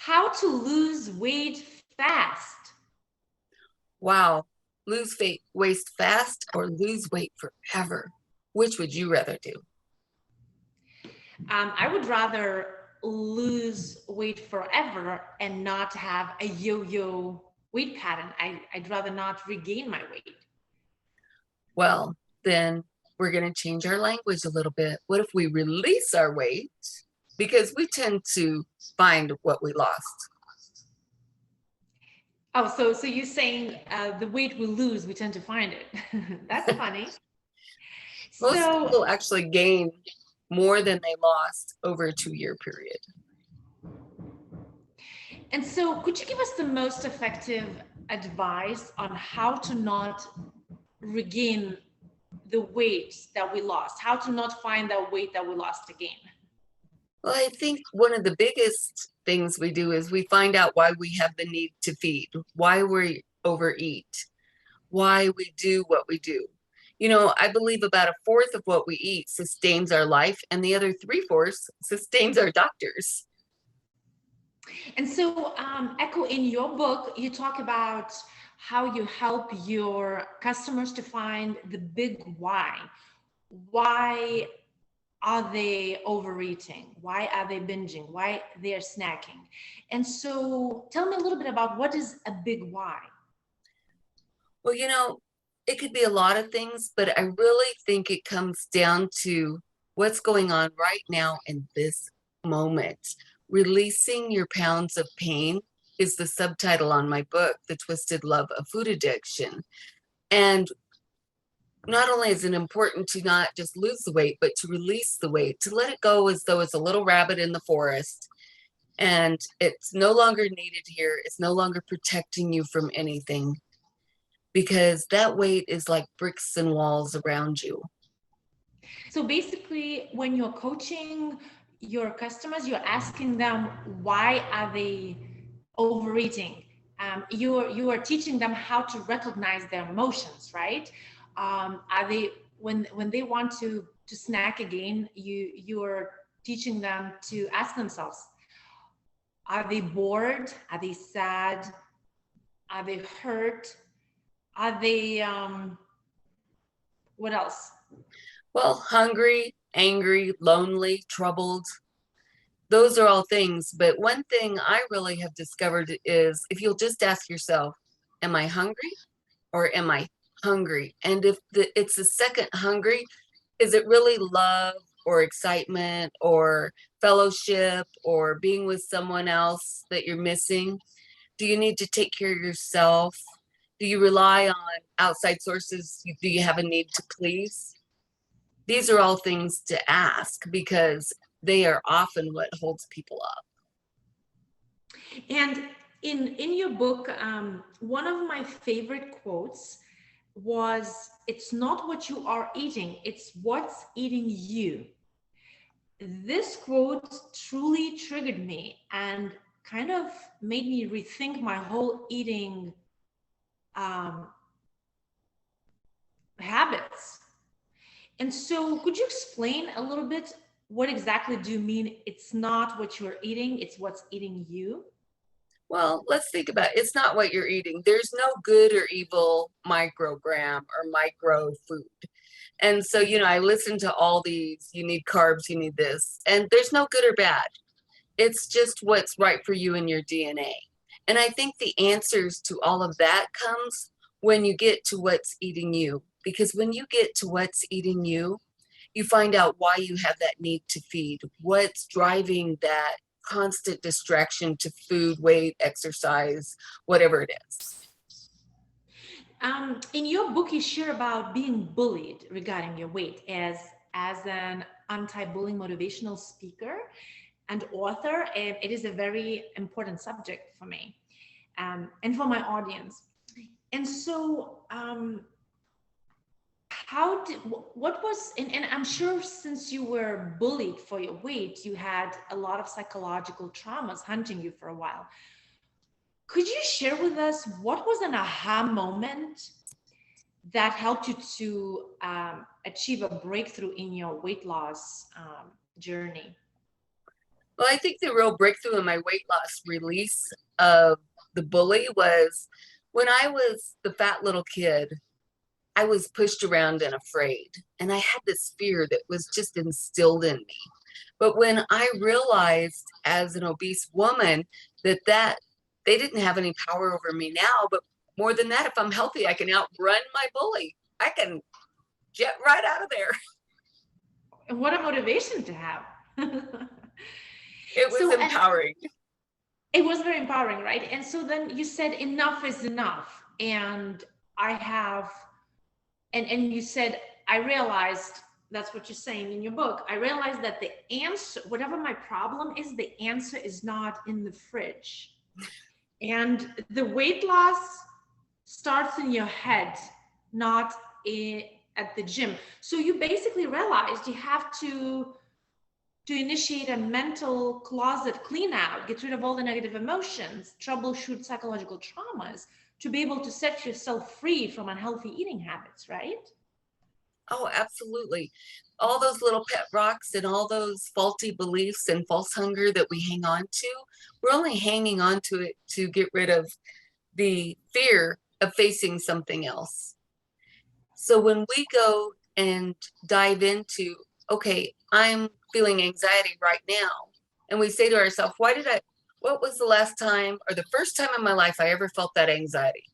How to lose weight fast. Wow. Lose waist fast or lose weight forever? Which would you rather do? I would rather lose weight forever and not have a yo-yo weight pattern. I'd rather not regain my weight. Well, then we're going to change our language a little bit. What if we release our weight? Because we tend to find what we lost. Oh, so you're saying the weight we lose, we tend to find it. That's funny. Most So, people actually gain more than they lost over a 2-year period. and so could you give us the most effective advice on how to not regain the weight that we lost? How to not find that weight that we lost again? Well, I think one of the biggest things we do is we find out why we have the need to feed, why we overeat, why we do what we do. I believe about a fourth of what we eat sustains our life, and the other three-fourths sustains our doctors. And so, Echo, in your book, you talk about how you help your customers to find the big why. Why are they overeating? Why are they binging? Why they're snacking? And so, tell me a little bit about what is a big why. Well, it could be a lot of things, but I really think it comes down to what's going on right now in this moment. Releasing your pounds of pain is the subtitle on my book, The Twisted Love of Food Addiction. And not only is it important to not just lose the weight, but to release the weight, to let it go as though it's a little rabbit in the forest and it's no longer needed here. It's no longer protecting you from anything because that weight is like bricks and walls around you. So basically, when you're coaching your customers, you're asking them why are they overeating. You are teaching them how to recognize their emotions, right? Are they when they want to snack again? You are teaching them to ask themselves: are they bored? Are they sad? Are they hurt? Are they what else? Well, hungry, angry, lonely, troubled, those are all things. But one thing I really have discovered is if you'll just ask yourself, am I hungry or am I hungry? And if it's the second hungry, is it really love or excitement or fellowship or being with someone else that you're missing? Do you need to take care of yourself? Do you rely on outside sources? Do you have a need to please? These are all things to ask because they are often what holds people up. And in your book, one of my favorite quotes was, "It's not what you are eating; it's what's eating you." This quote truly triggered me and kind of made me rethink my whole eating um, habits. And so, could you explain a little bit what exactly do you mean? It's not what you're eating; it's what's eating you. Well, let's think about it. It's not what you're eating. There's no good or evil microgram or micro food. And so, I listen to all these, you need carbs, you need this, and there's no good or bad. It's just what's right for you in your DNA. And I think the answers to all of that comes when you get to what's eating you. Because when you get to what's eating you, you find out why you have that need to feed, what's driving that constant distraction to food, weight, exercise, whatever it is. In your book, you share about being bullied regarding your weight as an anti-bullying motivational speaker and author, and it is a very important subject for me and for my audience. And so, how did what was and I'm sure since you were bullied for your weight, you had a lot of psychological traumas hunting you for a while. Could you share with us what was an aha moment that helped you to achieve a breakthrough in your weight loss journey? Well, I think the real breakthrough in my weight loss release of the bully was when I was the fat little kid. I was pushed around and afraid, and I had this fear that was just instilled in me. But when I realized as an obese woman that they didn't have any power over me now, but more than that, if I'm healthy, I can outrun my bully. I can jet right out of there. And what a motivation to have. It was So, and empowering. it was very empowering, right? And so then you said enough is enough. And I have, and you said, I realized, that's what you're saying in your book. I realized that the answer, whatever my problem is, the answer is not in the fridge. And the weight loss starts in your head, not at the gym. So you basically realized you have to initiate a mental closet clean out, get rid of all the negative emotions, troubleshoot psychological traumas to be able to set yourself free from unhealthy eating habits, right? Oh, absolutely. All those little pet rocks and all those faulty beliefs and false hunger that we hang on to, we're only hanging on to it to get rid of the fear of facing something else. So when we go and dive into, okay, I'm feeling anxiety right now, and we say to ourselves, what was the last time or the first time in my life I ever felt that anxiety?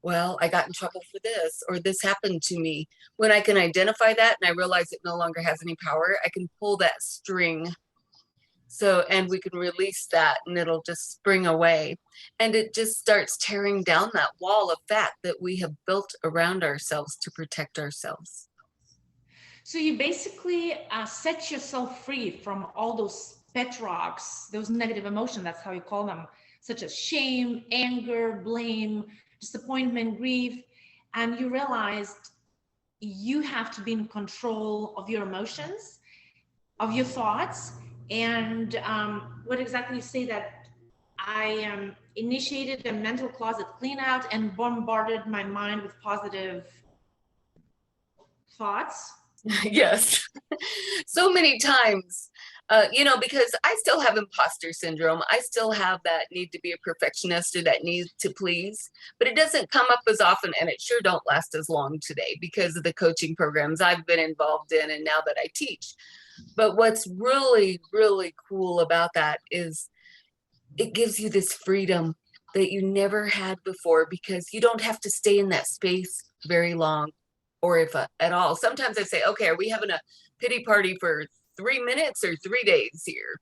Well, I got in trouble for this, or this happened to me. When I can identify that and I realize it no longer has any power, I can pull that string. So, and we can release that and it'll just spring away. And it just starts tearing down that wall of fat that we have built around ourselves to protect ourselves. So you basically set yourself free from all those pet rocks, those negative emotions, that's how you call them, such as shame, anger, blame, disappointment, grief. And you realized you have to be in control of your emotions, of your thoughts. And what exactly you say that I initiated a mental closet clean out and bombarded my mind with positive thoughts. Yes. So many times, because I still have imposter syndrome. I still have that need to be a perfectionist or that need to please, but it doesn't come up as often and it sure don't last as long today because of the coaching programs I've been involved in and now that I teach. But what's really, really cool about that is it gives you this freedom that you never had before because you don't have to stay in that space very long or if at all. Sometimes I say, okay, are we having a pity party for 3 minutes or 3 days here?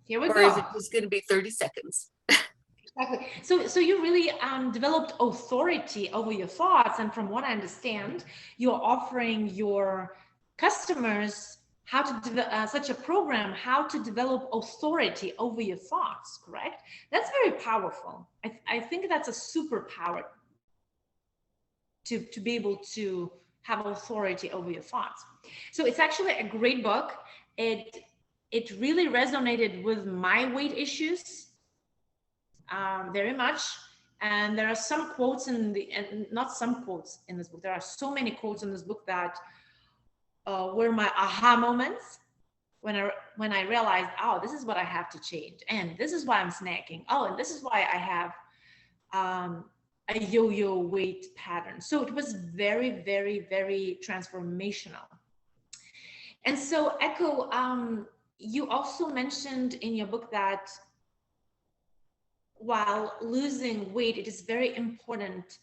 Here we Or go. is it just going to be 30 seconds? Exactly. So you really developed authority over your thoughts, and from what I understand, you're offering your customers how to such a program, how to develop authority over your thoughts. Correct? That's very powerful. I think that's a superpower to be able to have authority over your thoughts. So it's actually a great book. It really resonated with my weight issues very much. And there are some quotes and not some quotes in this book. There are so many quotes in this book that were my aha moments when I realized, oh, this is what I have to change, and this is why I'm snacking. Oh, and this is why I have a yo-yo weight pattern. So it was very, very, very transformational. And so, Echo, you also mentioned in your book that while losing weight, it is very important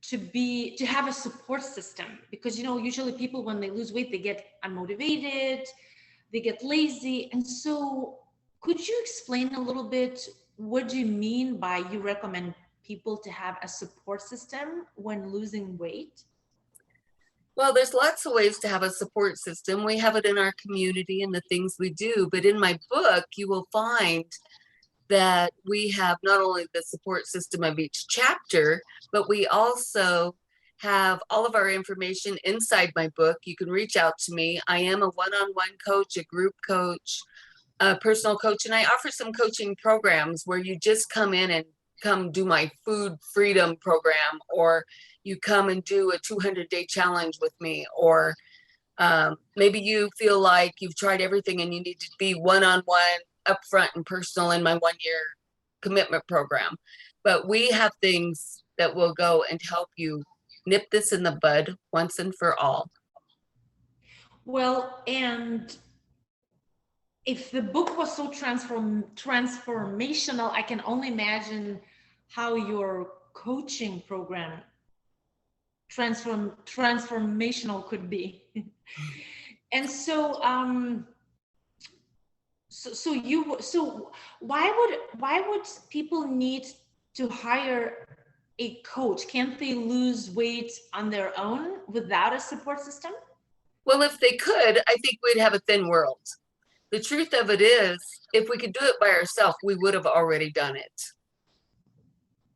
to have a support system, because usually people, when they lose weight, they get unmotivated, they get lazy. And so could you explain a little bit, what do you mean by you recommend people to have a support system when losing weight? Well, there's lots of ways to have a support system. We have it in our community and the things we do, but in my book, you will find that we have not only the support system of each chapter, but we also have all of our information inside my book. You can reach out to me. I am a one-on-one coach, a group coach, a personal coach, and I offer some coaching programs where you just come in and come do my food freedom program, or you come and do a 200-day challenge with me, or Maybe you feel like you've tried everything and you need to be one-on-one, upfront and personal in my 1-year commitment program. But we have things that will go and help you nip this in the bud once and for all. Well, and if the book was so transformational, I can only imagine how your coaching program transformational could be. And so so why would people need to hire a coach? Can't they lose weight on their own without a support system? Well, if they could, I think we'd have a thin world. The truth of it is, if we could do it by ourselves, we would have already done it.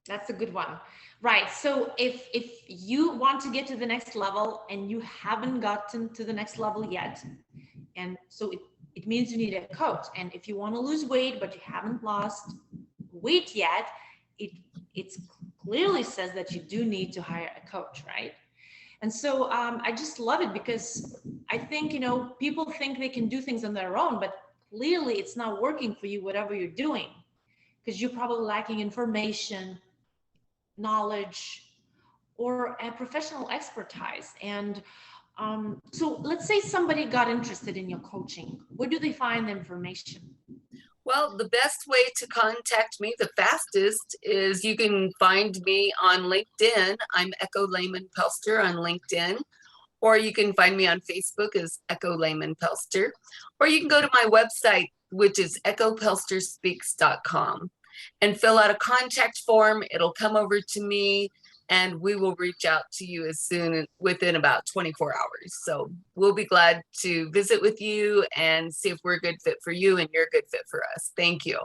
That's a good one. Right. So if you want to get to the next level and you haven't gotten to the next level yet, and so it means you need a coach. And if you want to lose weight, but you haven't lost weight yet, it clearly says that you do need to hire a coach, right? And so I just love it, because I think, you know, people think they can do things on their own, but clearly it's not working for you, whatever you're doing, because you're probably lacking information, knowledge, or a professional expertise. And so let's say somebody got interested in your coaching. Where do they find the information? Well, the best way to contact me the fastest is you can find me on LinkedIn. I'm Echo Lehman Pelster on LinkedIn, or you can find me on Facebook as Echo Lehman Pelster, or you can go to my website, which is echopelsterspeaks.com, and fill out a contact form. It'll come over to me and we will reach out to you within about 24 hours. So we'll be glad to visit with you and see if we're a good fit for you and you're a good fit for us. Thank you.